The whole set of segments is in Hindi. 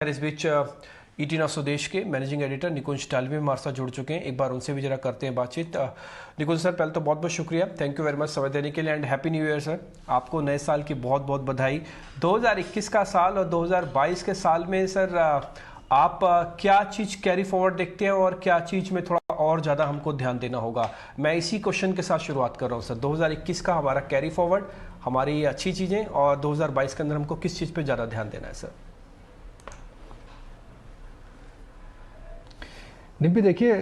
इस बीच ईटी नाउ स्वदेश के मैनेजिंग एडिटर निकुंज टालवी हमारे साथ जुड़ चुके हैं। एक बार उनसे भी जरा करते हैं बातचीत। निकुंज सर, पहले तो बहुत बहुत शुक्रिया, थैंक यू वेरी मच समय देने के लिए and happy new year sir. आपको नए साल की बहुत बहुत बधाई। 2021 का साल और 2022 के साल में सर आप क्या चीज़ कैरी फॉरवर्ड देखते हैं और क्या चीज़ में थोड़ा और ज़्यादा हमको ध्यान देना होगा? मैं इसी क्वेश्चन के साथ शुरुआत कर रहा हूँ सर। 2021 का हमारा कैरी फॉरवर्ड, हमारी अच्छी चीज़ें, और 2022 के अंदर हमको किस चीज़ पे ज़्यादा ध्यान देना है सर? डिम्पी, देखिए,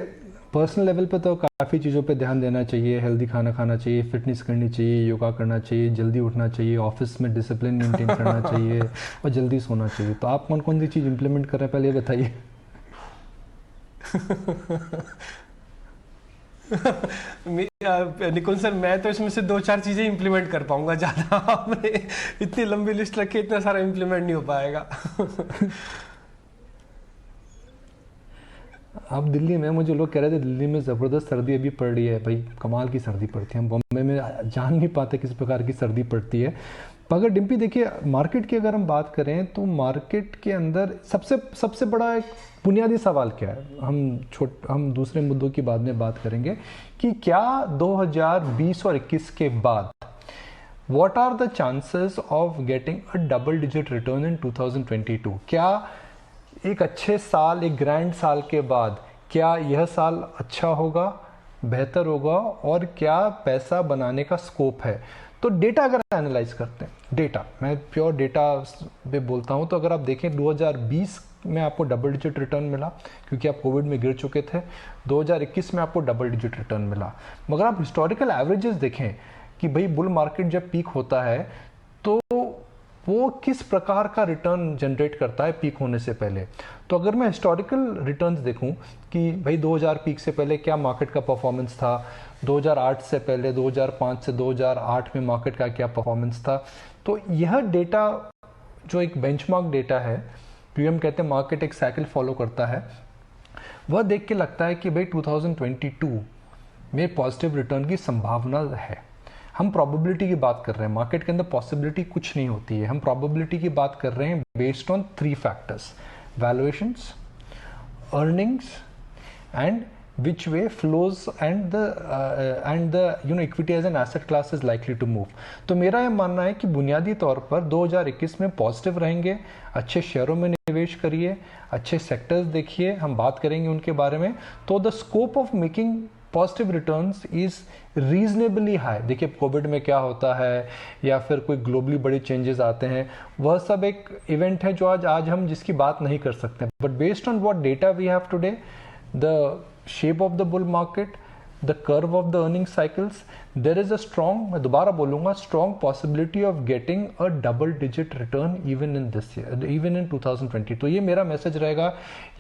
पर्सनल लेवल पे तो काफ़ी चीज़ों पे ध्यान देना चाहिए। हेल्दी खाना खाना चाहिए, फिटनेस करनी चाहिए, योगा करना चाहिए, जल्दी उठना चाहिए, ऑफिस में डिसिप्लिन मेंटेन करना चाहिए और जल्दी सोना चाहिए। तो आप कौन कौन सी चीज़ इंप्लीमेंट कर रहे हैं, पहले ये बताइए। निकुंज सर, मैं तो इसमें से 2-4 चीज़ें इंप्लीमेंट कर पाऊंगा, ज़्यादा आपने इतनी लंबी लिस्ट रखी, इतना सारा इंप्लीमेंट नहीं हो पाएगा। अब दिल्ली में मुझे लोग कह रहे थे दिल्ली में ज़बरदस्त सर्दी अभी पड़ रही है। भाई, कमाल की सर्दी पड़ती है। हम बॉम्बे में जान नहीं पाते किस प्रकार की सर्दी पड़ती है। मगर डिम्पी, देखिए, मार्केट की अगर हम बात करें तो मार्केट के अंदर सबसे सबसे बड़ा एक बुनियादी सवाल क्या है, हम दूसरे मुद्दों की बाद में बात करेंगे कि क्या 2020 और 21 के बाद what are the chances of getting a double digit return in 2022? क्या एक अच्छे साल, एक ग्रैंड साल के बाद क्या यह साल अच्छा होगा, बेहतर होगा, और क्या पैसा बनाने का स्कोप है? तो डेटा अगर एनालाइज करते हैं, डेटा, मैं प्योर डेटा पे बोलता हूं, तो अगर आप देखें 2020 में आपको डबल डिजिट रिटर्न मिला क्योंकि आप कोविड में गिर चुके थे। 2021 में आपको डबल डिजिट रिटर्न मिला। मगर आप हिस्टोरिकल एवरेजेस देखें कि भाई बुल मार्केट जब पीक होता है तो वो किस प्रकार का रिटर्न जनरेट करता है पीक होने से पहले। तो अगर मैं हिस्टोरिकल रिटर्न्स देखूं कि भाई 2000 पीक से पहले क्या मार्केट का परफॉर्मेंस था, 2008 से पहले, 2005 से 2008 में मार्केट का क्या परफॉर्मेंस था, तो यह डेटा जो एक बेंचमार्क डेटा है, जो हम कहते हैं मार्केट एक साइकिल फॉलो करता है, वह देख के लगता है कि भाई 2022 में पॉजिटिव रिटर्न की संभावना है। हम प्रोबेबिलिटी की बात कर रहे हैं, मार्केट के अंदर पॉसिबिलिटी कुछ नहीं होती है। हम प्रोबेबिलिटी की बात कर रहे हैं based on 3 factors: valuations, earnings, and which way flows and the equity as an asset class is likely to move. तो मेरा ये मानना है कि बुनियादी तौर पर 2021 में पॉजिटिव रहेंगे। अच्छे शेयरों में निवेश करिए, अच्छे सेक्टर्स देखिए, हम बात करेंगे उनके बारे में। तो the scope of making positive returns is reasonably high. देखिए, कोविड में क्या होता है या फिर कोई ग्लोबली बड़े चेंजेस आते हैं, वह सब एक इवेंट है जो आज हम जिसकी बात नहीं कर सकते। But based on what data we have today, the shape of the bull market, the curve of the earning cycles, there is a strong, मैं दोबारा बोलूँगा, strong possibility of getting a double digit return even in this year, even in 2020। तो ये मेरा मैसेज रहेगा,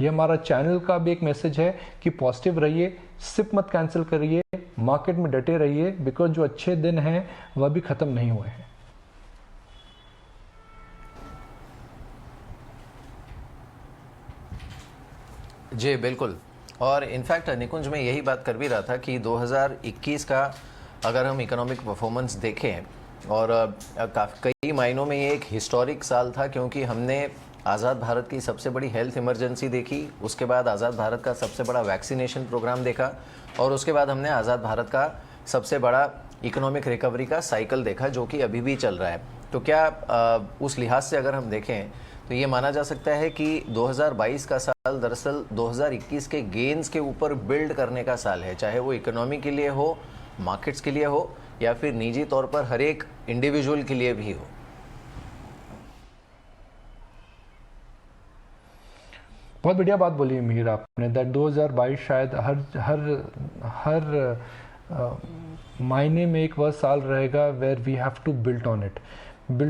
ये हमारा चैनल का भी एक मैसेज है कि पॉजिटिव रहिए, सिप मत कैंसिल करिए, मार्केट में डटे रहिए, बिकॉज जो अच्छे दिन हैं वह भी ख़त्म नहीं हुए हैं। जी बिल्कुल। और इनफैक्ट निकुंज में यही बात कर भी रहा था कि 2021 का अगर हम इकोनॉमिक परफॉर्मेंस देखें, और कई मायनों में ये एक हिस्टोरिक साल था, क्योंकि हमने आज़ाद भारत की सबसे बड़ी हेल्थ इमरजेंसी देखी, उसके बाद आज़ाद भारत का सबसे बड़ा वैक्सीनेशन प्रोग्राम देखा, और उसके बाद हमने आज़ाद भारत का सबसे बड़ा इकोनॉमिक रिकवरी का साइकिल देखा, जो कि अभी भी चल रहा है। तो क्या उस लिहाज से अगर हम देखें तो ये माना जा सकता है कि 2022 का साल दरअसल 2021 के गेन्स के ऊपर बिल्ड करने का साल है, चाहे वो इकोनॉमी के लिए हो, मार्केट्स के लिए हो, या फिर निजी तौर पर हर एक इंडिविजुअल के लिए भी हो। बहुत बढ़िया बात बोली है मीर आपने, दैट 2022 शायद हर मायने में एक वह साल रहेगा where we have to built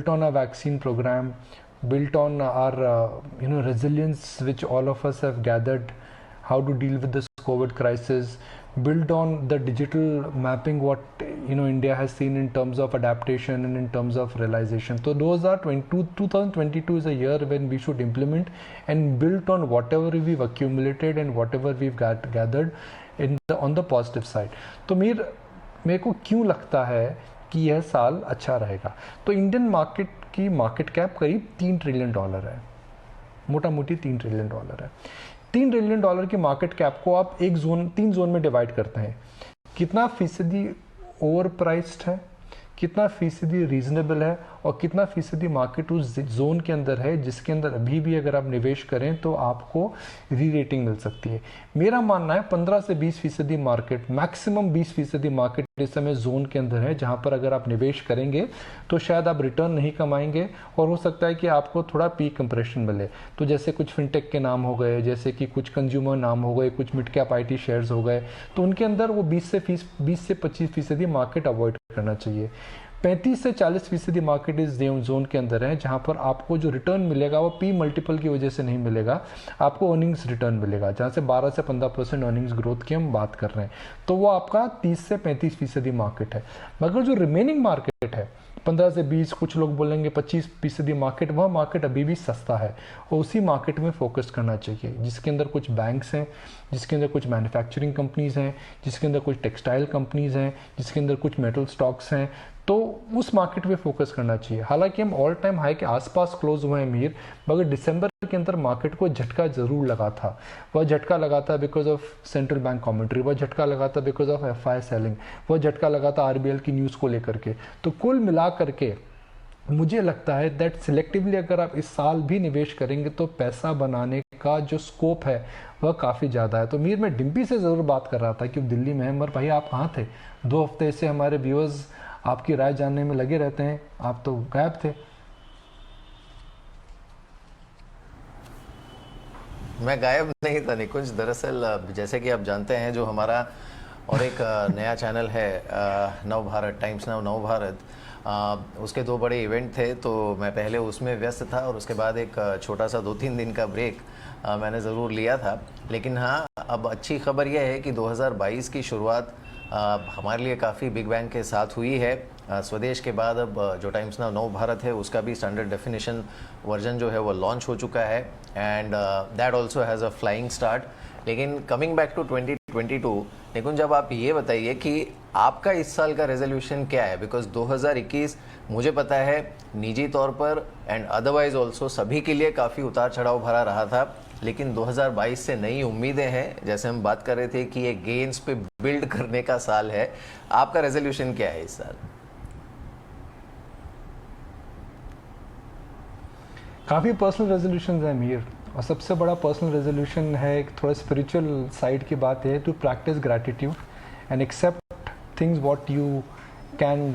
on a vaccine programme, built on our resilience which all of us have gathered, how to deal with this COVID crisis, built on the digital mapping what India has seen in terms of adaptation and in terms of realization. So 2022 is a year when we should implement and build on whatever we've accumulated and whatever we've gathered on the positive side. तो मेरे को क्यों लगता है कि यह साल अच्छा रहेगा? तो इंडियन मार्केट की मार्केट कैप करीब $3 ट्रिलियन है। मोटा मोटी $3 ट्रिलियन है। $3 ट्रिलियन की मार्केट कैप को आप 3 जोन में डिवाइड करते हैं। कितना फीसदी ओवर प्राइस्ड है, कितना फीसदी रीजनेबल है और कितना फीसदी मार्केट उस जोन के अंदर है जिसके अंदर अभी भी अगर आप निवेश करें तो आपको री रेटिंग मिल सकती है। मेरा मानना है 15 से 20% मार्केट, मैक्सिमम 20% मार्केट इस समय जोन के अंदर है जहां पर अगर आप निवेश करेंगे तो शायद आप रिटर्न नहीं कमाएंगे और हो सकता है कि आपको थोड़ा पी कंप्रेशन मिले। तो जैसे कुछ फिनटेक के नाम हो गए, जैसे कि कुछ कंज्यूमर नाम हो गए, कुछ मिड कैप IT शेयर्स हो गए, तो उनके अंदर वो 20 से 25% मार्केट अवॉइड करना चाहिए। 35 से 40% मार्केट इस जोन के अंदर है जहां पर आपको जो रिटर्न मिलेगा वो पी मल्टीपल की वजह से नहीं मिलेगा, आपको अर्निंग्स रिटर्न मिलेगा, जहां से 12 से 15% अर्निंग्स ग्रोथ की हम बात कर रहे हैं। तो वो आपका 30 से 35% मार्केट है। मगर जो रिमेनिंग मार्केट है 15 से 20, कुछ लोग बोलेंगे 25% मार्केट, वह मार्केट अभी भी सस्ता है और उसी मार्केट में फोकस करना चाहिए जिसके अंदर कुछ बैंक्स हैं, जिसके अंदर कुछ मैन्युफैक्चरिंग कंपनीज हैं, जिसके अंदर कुछ टेक्सटाइल कंपनीज हैं, जिसके अंदर कुछ मेटल स्टॉक्स हैं। तो उस मार्केट पे फोकस करना चाहिए। हालांकि हम ऑल टाइम हाई के आसपास क्लोज हुए हैं मीर, मगर दिसंबर के अंदर मार्केट को झटका जरूर लगा था। वह झटका लगा था because of central bank commentary, वह झटका लगा था बिकॉज ऑफ FI सेलिंग, वह झटका लगा था RBL की न्यूज़ को लेकर के। तो कुल मिला करके मुझे लगता है दैट सिलेक्टिवली अगर आप इस साल भी निवेश करेंगे तो पैसा बनाने का जो स्कोप है वह काफ़ी ज़्यादा है। तो मीर, मैं डिम्पी से ज़रूर बात कर रहा था कि दिल्ली में है, मगर भाई आप कहाँ थे? 2 हफ्ते से हमारे व्यूअर्स आपकी राय जानने में लगे रहते हैं, आप तो गायब थे। मैं गायब नहीं था निकुंज। दरअसल जैसे कि आप जानते हैं, जो हमारा और एक नया चैनल है नव भारत, टाइम्स नाउ नव भारत, उसके 2 बड़े इवेंट थे, तो मैं पहले उसमें व्यस्त था और उसके बाद एक छोटा सा 2-3 दिन का ब्रेक मैंने ज़रूर लिया था। लेकिन हाँ, अब अच्छी खबर यह है कि 2022 की शुरुआत हमारे लिए काफ़ी बिग बैंग के साथ हुई है। स्वदेश के बाद अब जो टाइम्स नाउ नव भारत है उसका भी स्टैंडर्ड डेफिनेशन वर्जन जो है वो लॉन्च हो चुका है and that also has a flying start. लेकिन कमिंग बैक टू 2022, निकुंज, जब आप ये बताइए कि आपका इस साल का रेजोल्यूशन क्या है? बिकॉज 2021 मुझे पता है निजी तौर पर एंड अदरवाइज ऑल्सो सभी के लिए काफ़ी उतार चढ़ाव भरा रहा था, लेकिन 2022 से नई उम्मीदें हैं। जैसे हम बात कर रहे थे कि ये गेन्स पे बिल्ड करने का साल है, आपका रेजोल्यूशन क्या है इस साल? काफ़ी पर्सनल रेजोल्यूशन है मीर, और सबसे बड़ा पर्सनल रेजोल्यूशन है, एक थोड़ा स्पिरिचुअल साइड की बात है, to practise gratitude and accept things what you can,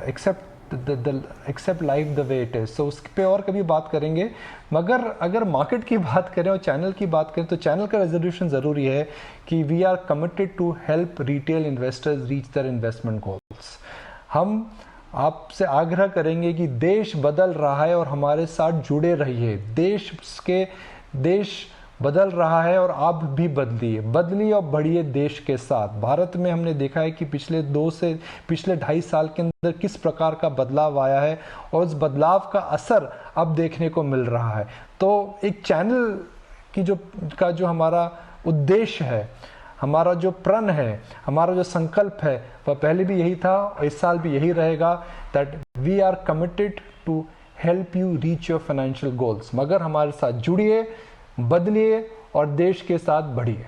accept life the way it is. So उस पर और कभी बात करेंगे। मगर अगर मार्केट की बात करें और चैनल की बात करें तो चैनल का रेजोल्यूशन ज़रूरी है कि we are committed to help retail investors reach their investment goals. हम आपसे आग्रह करेंगे कि देश बदल रहा है और हमारे साथ जुड़े रहिए। देश बदल रहा है और आप भी बदलिए और बढ़िए देश के साथ। भारत में हमने देखा है कि पिछले 2.5 साल के अंदर किस प्रकार का बदलाव आया है और उस बदलाव का असर अब देखने को मिल रहा है। तो एक चैनल की जो हमारा उद्देश्य है, हमारा जो प्रण है, हमारा जो संकल्प है, वह पहले भी यही था और इस साल भी यही रहेगा, that we are committed to help you reach your financial goals. मगर हमारे साथ जुड़िए, बदलिए और देश के साथ बढ़िए।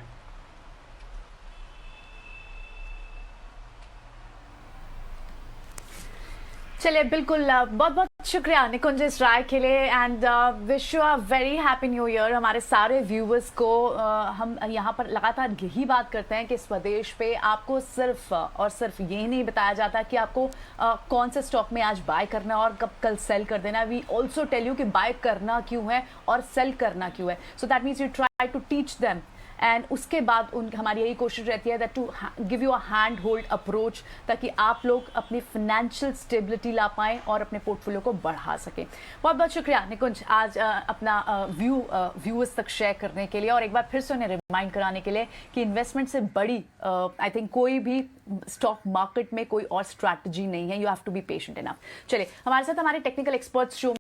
चलिए, बिल्कुल, बहुत बहुत शुक्रिया निकुंज इस राय के लिए and wish you a very happy new year. हमारे सारे व्यूवर्स को हम यहाँ पर लगातार यही बात करते हैं कि स्वदेश पे आपको सिर्फ और सिर्फ यही नहीं बताया जाता कि आपको कौन से स्टॉक में आज बाय करना है और कब कल सेल कर देना है। वी ऑल्सो टेल यू कि बाय करना क्यों है और सेल करना क्यों है। So that means you try to teach them and उसके बाद हमारी यही कोशिश रहती है that to give you a hand hold approach, ताकि आप लोग अपनी फाइनेंशियल स्टेबिलिटी ला पाएं और अपने पोर्टफोलियो को बढ़ा सकें। बहुत बहुत शुक्रिया निकुंज आज अपना व्यूअर्स तक शेयर करने के लिए और एक बार फिर से उन्हें रिमाइंड कराने के लिए कि इन्वेस्टमेंट से बड़ी आई थिंक कोई भी स्टॉक मार्केट में कोई और स्ट्रैटेजी नहीं है। You have to be patient enough. चलिए, हमारे साथ हमारे टेक्निकल एक्सपर्ट्स शो